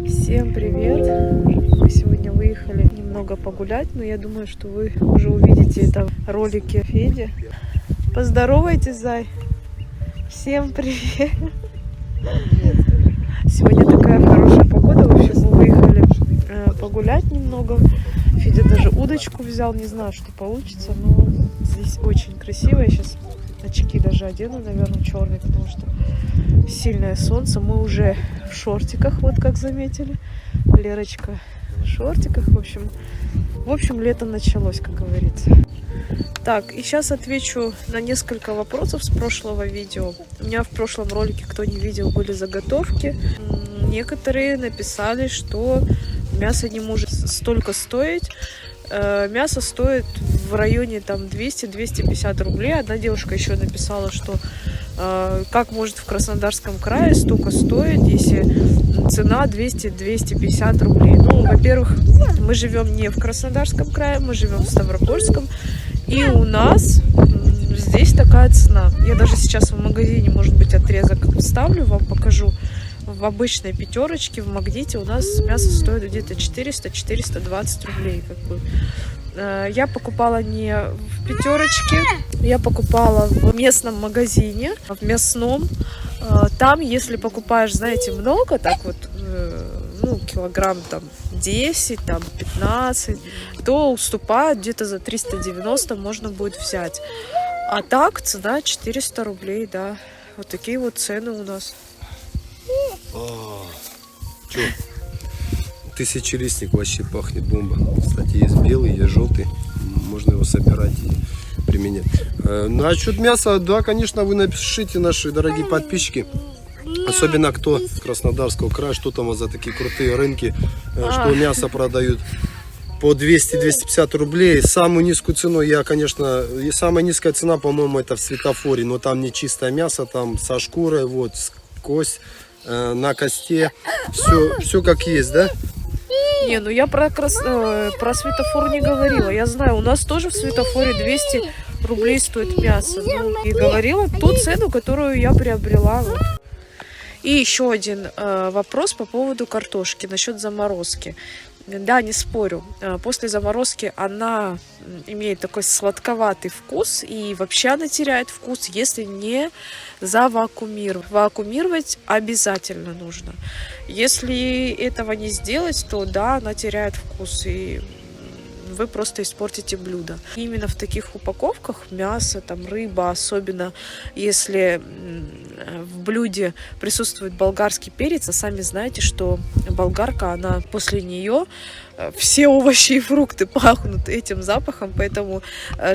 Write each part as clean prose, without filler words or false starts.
Всем привет! Мы сегодня выехали немного погулять, но я думаю, что вы уже увидите это в ролике Феди. Поздоровайтесь, зай! Всем привет! Сегодня такая хорошая погода, в общем, мы выехали погулять немного. Федя даже удочку взял, не знаю, что получится, но здесь очень красиво. Я сейчас очки даже одену, наверное, черные, потому что сильное солнце. Мы уже в шортиках, вот как заметили. Лерочка в шортиках. В общем, лето началось, как говорится. Так, и сейчас отвечу на несколько вопросов с прошлого видео. У меня в прошлом ролике, кто не видел, были заготовки. Некоторые написали, что мясо не может столько стоить. Мясо стоит в районе там 200-250 рублей. Одна девушка еще написала, что как может в Краснодарском крае столько стоить, если цена 200-250 рублей. Ну, во-первых, мы живем не в Краснодарском крае, мы живем в Ставропольском. И у нас здесь такая цена. Я даже сейчас в магазине, может быть, отрезок вставлю, вам покажу. В обычной пятерочке в Магните у нас мясо стоит где-то 400-420 рублей. Я покупала не в пятерочке, я покупала в местном магазине, в мясном. Там, если покупаешь, знаете, много, так вот, ну, килограмм там 10, там 15, то уступают где-то за 390 можно будет взять. А так цена 400 рублей, да. Вот такие вот цены у нас. Чё? Тысячелистник вообще пахнет бомба. Кстати, есть белый, есть желтый. Можно его собирать и применять. Насчет мяса, да, конечно, вы напишите, наши дорогие подписчики. Особенно кто с Краснодарского края, что там у вас за такие крутые рынки, что мясо продают по 200-250 рублей. Самую низкую цену я, конечно, и самая низкая цена, по-моему, это в Светофоре. Но там не чистое мясо, там со шкурой, вот, кость на косте. Все как есть, да? Не, ну я про Светофор не говорила. Я знаю, у нас тоже в Светофоре 200 рублей стоит мясо. Ну, и говорила ту цену, которую я приобрела. Вот. И еще один вопрос по поводу картошки, насчет заморозки. Да, не спорю. После заморозки она имеет такой сладковатый вкус, и вообще она теряет вкус, если не завакуумировать. Вакуумировать обязательно нужно. Если этого не сделать, то да, она теряет вкус, и вы просто испортите блюдо. Именно в таких упаковках мясо, там, рыба, особенно если в блюде присутствует болгарский перец, а сами знаете, что болгарка, она после нее все овощи и фрукты пахнут этим запахом, поэтому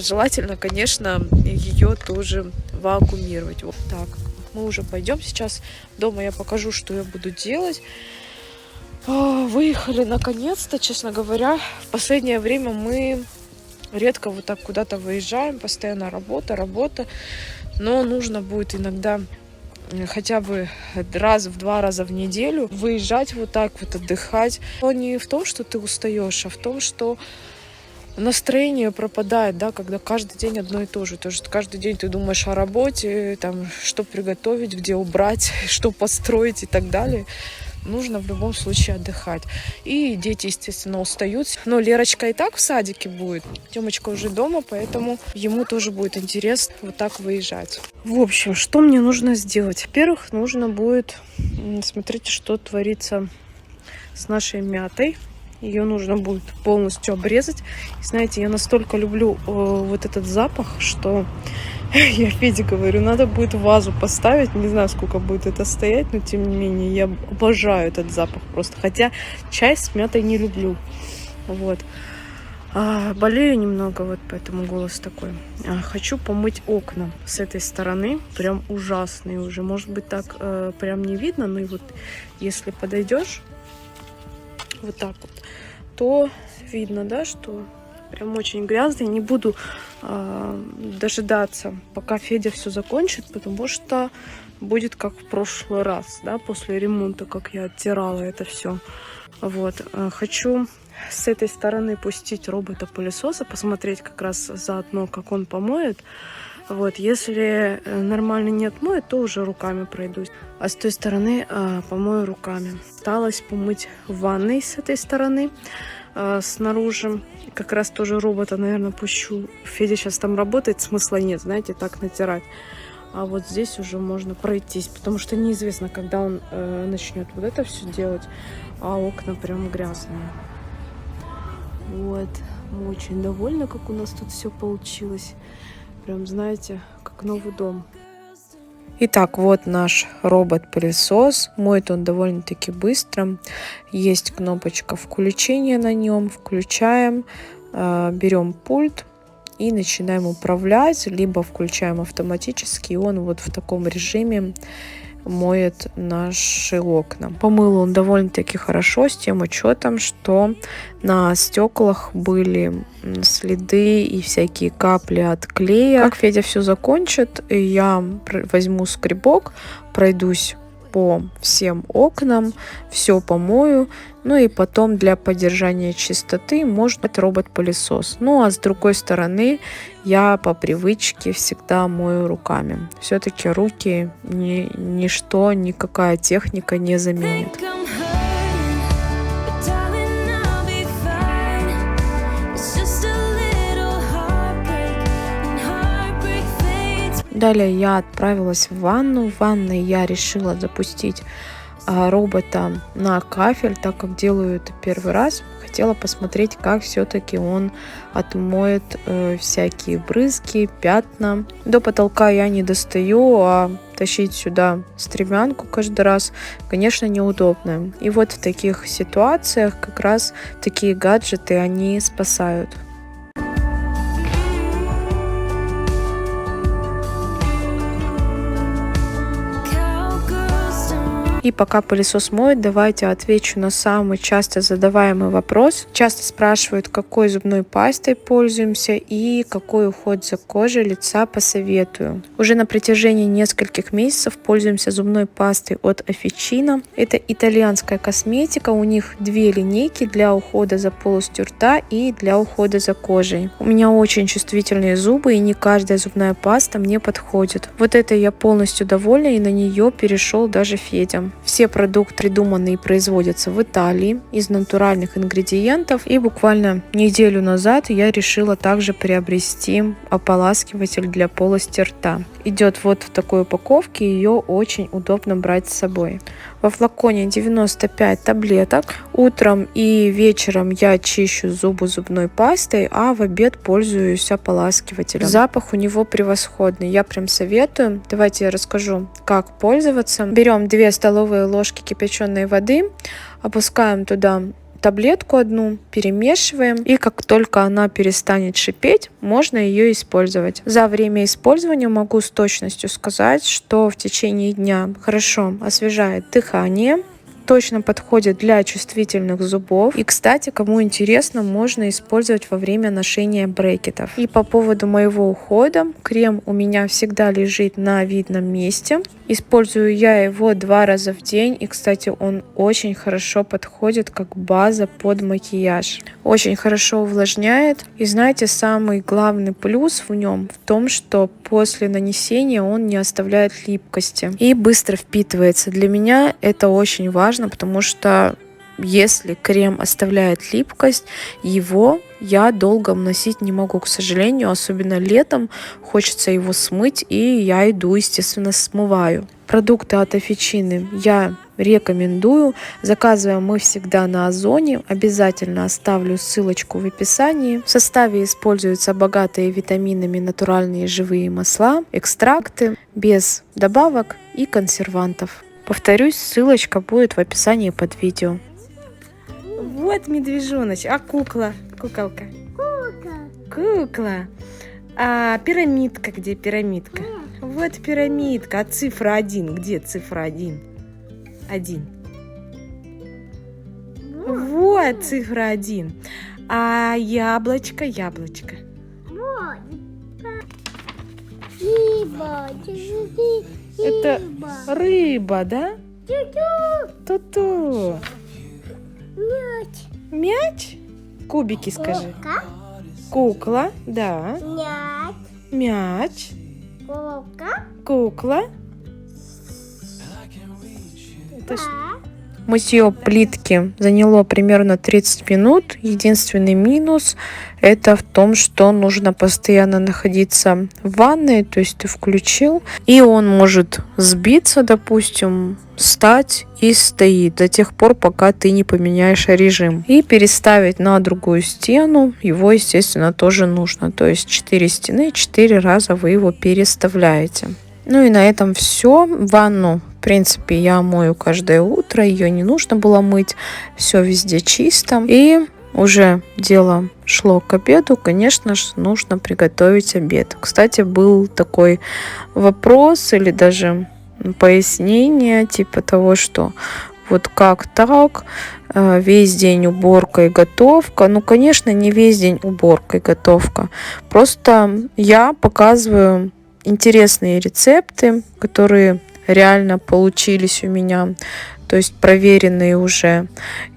желательно, конечно, ее тоже вакуумировать. Вот так. Мы уже пойдем сейчас. Дома я покажу, что я буду делать. Выехали наконец-то, честно говоря. В последнее время мы редко вот так куда-то выезжаем, постоянно работа. Но нужно будет иногда хотя бы в 2 раза в неделю выезжать вот так вот, отдыхать. Но не в том, что ты устаешь, а в том, что настроение пропадает, да, когда каждый день одно и то же. То есть каждый день ты думаешь о работе, там, что приготовить, где убрать, что построить и так далее. Нужно в любом случае отдыхать. И дети, естественно, устают. Но Лерочка и так в садике будет. Тёмочка уже дома, поэтому ему тоже будет интересно вот так выезжать. В общем, что мне нужно сделать? Во-первых, нужно будет... Смотрите, что творится с нашей мятой. Ее нужно будет полностью обрезать. И знаете, я настолько люблю вот этот запах, что... Я Феде говорю, надо будет вазу поставить. Не знаю, сколько будет это стоять, но тем не менее, я обожаю этот запах просто. Хотя чай с мятой не люблю. Вот. Болею немного, вот поэтому голос такой. Хочу помыть окна с этой стороны. Прям ужасные уже. Может быть, так прям не видно, но и вот если подойдешь вот так вот, то видно, да, что... Прям очень грязный. Не буду дожидаться, пока Федя все закончит, потому что будет как в прошлый раз, да, после ремонта, как я оттирала это все. Вот. Хочу с этой стороны пустить робота-пылесоса, посмотреть как раз заодно, как он помоет. Вот, если нормально не отмою, то уже руками пройдусь. А с той стороны помою руками. Осталось помыть в ванной с этой стороны. Снаружи как раз тоже робота, наверное, пущу. Федя сейчас там работает, смысла нет, знаете, так натирать. А вот здесь уже можно пройтись, потому что неизвестно, когда он начнет вот это все делать, а окна прям грязные. Вот, мы очень довольны, как у нас тут все получилось. Прям, знаете, как новый дом. Итак, вот наш робот-пылесос. Моет он довольно-таки быстро. Есть кнопочка включения на нем. Включаем, берем пульт и начинаем управлять. Либо включаем автоматически, и он вот в таком режиме моет наши окна. Помыл он довольно-таки хорошо, с тем учетом, что на стеклах были следы и всякие капли от клея. Как Федя все закончит, я возьму скребок, пройдусь по всем окнам, все помою, ну и потом для поддержания чистоты может быть робот-пылесос. Ну а с другой стороны я по привычке всегда мою руками. Все-таки руки ничто, никакая техника не заменит. Далее я отправилась в ванну. В ванной я решила запустить робота на кафель, так как делаю это первый раз. Хотела посмотреть, как все-таки он отмоет всякие брызги, пятна. До потолка я не достаю, а тащить сюда стремянку каждый раз, конечно, неудобно. И вот в таких ситуациях как раз такие гаджеты, они спасают. И пока пылесос моет, давайте отвечу на самый часто задаваемый вопрос. Часто спрашивают, какой зубной пастой пользуемся и какой уход за кожей лица посоветую. Уже на протяжении нескольких месяцев пользуемся зубной пастой от Officina. Это итальянская косметика. У них две линейки для ухода за полостью рта и для ухода за кожей. У меня очень чувствительные зубы, и не каждая зубная паста мне подходит. Вот этой я полностью довольна, и на нее перешел даже Федя. Все продукты придуманы и производятся в Италии из натуральных ингредиентов. И буквально неделю назад я решила также приобрести ополаскиватель для полости рта. Идет вот в такой упаковке, ее очень удобно брать с собой. Во флаконе 95 таблеток. Утром и вечером я чищу зубы зубной пастой, а в обед пользуюсь ополаскивателем. Запах у него превосходный, я прям советую. Давайте я расскажу, как пользоваться. Берем 2 столовые ложки кипяченой воды, опускаем туда таблетку одну, перемешиваем, и как только она перестанет шипеть, можно ее использовать. За время использования могу с точностью сказать, что в течение дня хорошо освежает дыхание, точно подходит для чувствительных зубов. И, кстати, кому интересно, можно использовать во время ношения брекетов. И по поводу моего ухода, крем у меня всегда лежит на видном месте. Использую я его 2 раза в день. И, кстати, он очень хорошо подходит как база под макияж. Очень хорошо увлажняет. И знаете, самый главный плюс в нем в том, что после нанесения он не оставляет липкости и быстро впитывается. Для меня это очень важно, потому что если крем оставляет липкость, его я долго носить не могу, к сожалению, особенно летом хочется его смыть, и я иду, естественно, смываю. Продукты от Officina я рекомендую. Заказываем мы всегда на Озоне. Обязательно оставлю ссылочку в описании. В составе используются богатые витаминами натуральные живые масла, экстракты, без добавок и консервантов. Повторюсь, ссылочка будет в описании под видео. Вот медвежоночек. А кукла? Куколка? Кукла. А пирамидка где? Пирамидка. Вот пирамидка. А цифра 1? Где цифра 1? 1. Вот цифра 1. А яблочко? Яблочко. Это рыба, да? Ту-ту. Мяч. Мяч? Кубики скажи. Кукла, да. Мяч. Мяч. Кукла. Это мытье плитки заняло примерно 30 минут. Единственный минус это в том, что нужно постоянно находиться в ванной, то есть ты включил, и он может сбиться, допустим, встать и стоит до тех пор, пока ты не поменяешь режим. И переставить на другую стену его, естественно, тоже нужно. То есть 4 стены, 4 раза вы его переставляете. Ну и на этом все. Ванну, в принципе, я мою каждое утро, ее не нужно было мыть, все везде чисто. И уже дело шло к обеду, конечно же, нужно приготовить обед. Кстати, был такой вопрос или даже пояснение типа того, что вот как так, весь день уборка и готовка. Ну, конечно, не весь день уборка и готовка. Просто я показываю интересные рецепты, которые реально получились у меня, то есть проверенные уже,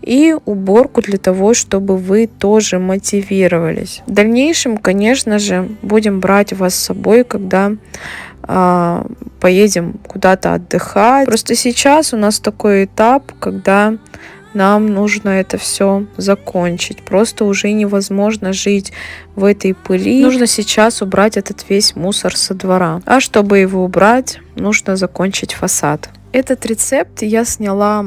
и уборку для того, чтобы вы тоже мотивировались. В дальнейшем, конечно же, будем брать вас с собой, когда поедем куда-то отдыхать. Просто сейчас у нас такой этап, когда нам нужно это все закончить. Просто уже невозможно жить в этой пыли. Нужно сейчас убрать этот весь мусор со двора. А чтобы его убрать, нужно закончить фасад. Этот рецепт я сняла,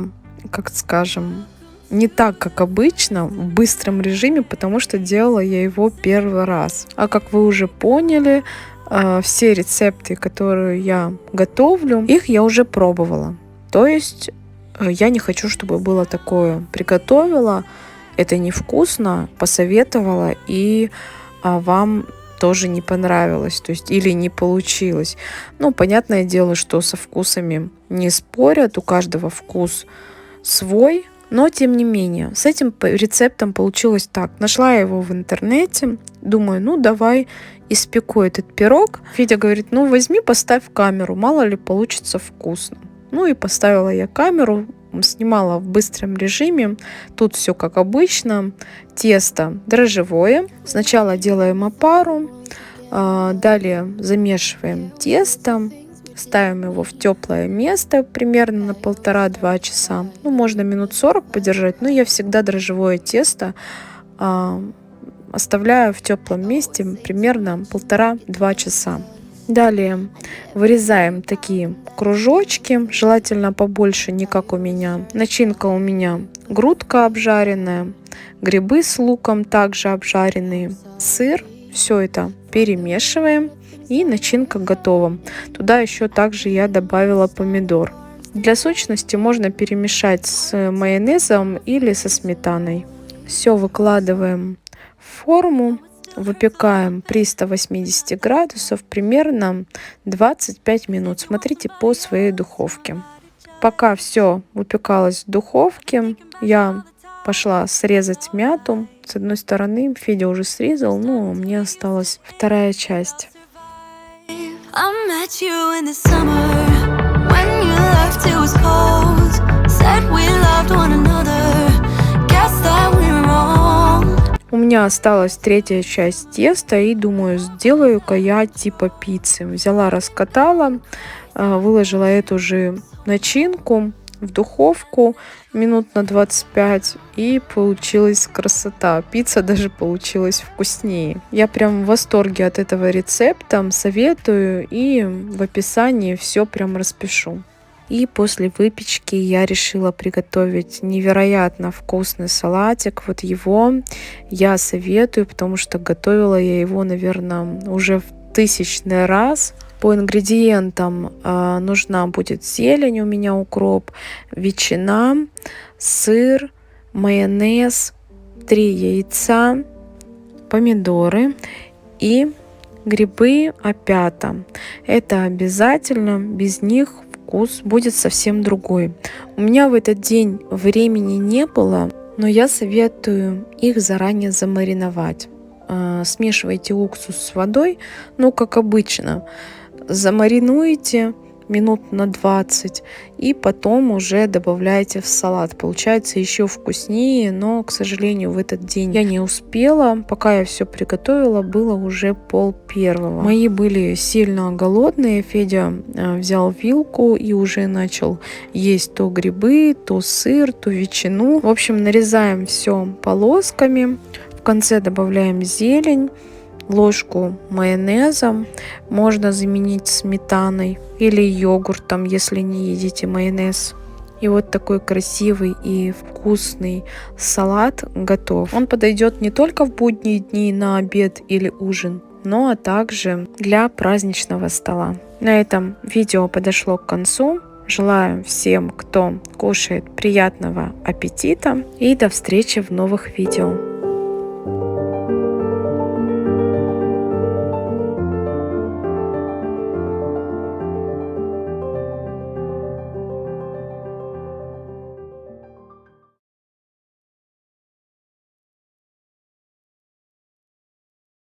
как скажем, не так, как обычно, в быстром режиме, потому что делала я его первый раз. А как вы уже поняли, все рецепты, которые я готовлю, их я уже пробовала. То есть я не хочу, чтобы было такое. Приготовила, это невкусно, посоветовала, и вам тоже не понравилось, то есть или не получилось. Ну, понятное дело, что со вкусами не спорят, у каждого вкус свой, но тем не менее, с этим рецептом получилось так. Нашла я его в интернете, думаю, ну давай испеку этот пирог. Федя говорит, ну возьми, поставь камеру, мало ли получится вкусно. Ну и поставила я камеру, снимала в быстром режиме. Тут все как обычно. Тесто дрожжевое. Сначала делаем опару, далее замешиваем тесто, ставим его в теплое место примерно на 1,5-2 часа. Ну, можно минут 40 подержать, но я всегда дрожжевое тесто оставляю в теплом месте примерно 1,5-2 часа. Далее вырезаем такие кружочки, желательно побольше, не как у меня. Начинка у меня грудка обжаренная, грибы с луком также обжаренные, сыр. Все это перемешиваем, и начинка готова. Туда еще также я добавила помидор. Для сочности можно перемешать с майонезом или со сметаной. Все выкладываем в форму. Выпекаем при 180 градусов примерно 25 минут. Смотрите по своей духовке. Пока все выпекалось в духовке, я пошла срезать мяту. С одной стороны Федя уже срезал, но мне осталась вторая часть. У меня осталась третья часть теста, и думаю, сделаю-ка я типа пиццы. Взяла, раскатала, выложила эту же начинку в духовку минут на 25, и получилась красота. Пицца даже получилась вкуснее. Я прям в восторге от этого рецепта, советую, и в описании все прям распишу. И после выпечки я решила приготовить невероятно вкусный салатик. Вот его я советую, потому что готовила я его, наверное, уже в 1000-й раз. По ингредиентам нужна будет зелень, у меня укроп, ветчина, сыр, майонез, 3 яйца, помидоры и грибы опята. Это обязательно, без них вкус будет совсем другой. У меня в этот день времени не было, но я советую их заранее замариновать. Смешивайте уксус с водой, ну как обычно. Замаринуйте, минут на 20, и потом уже добавляете в салат. Получается еще вкуснее, но, к сожалению, в этот день я не успела. Пока я все приготовила, было уже 12:30. Мои были сильно голодные. Федя взял вилку и уже начал есть то грибы, то сыр, то ветчину. В общем, нарезаем все полосками. В конце добавляем зелень, ложку майонеза, можно заменить сметаной или йогуртом, если не едите майонез. И вот такой красивый и вкусный салат готов. Он подойдет не только в будние дни на обед или ужин, но также для праздничного стола. На этом видео подошло к концу. Желаю всем, кто кушает, приятного аппетита и до встречи в новых видео.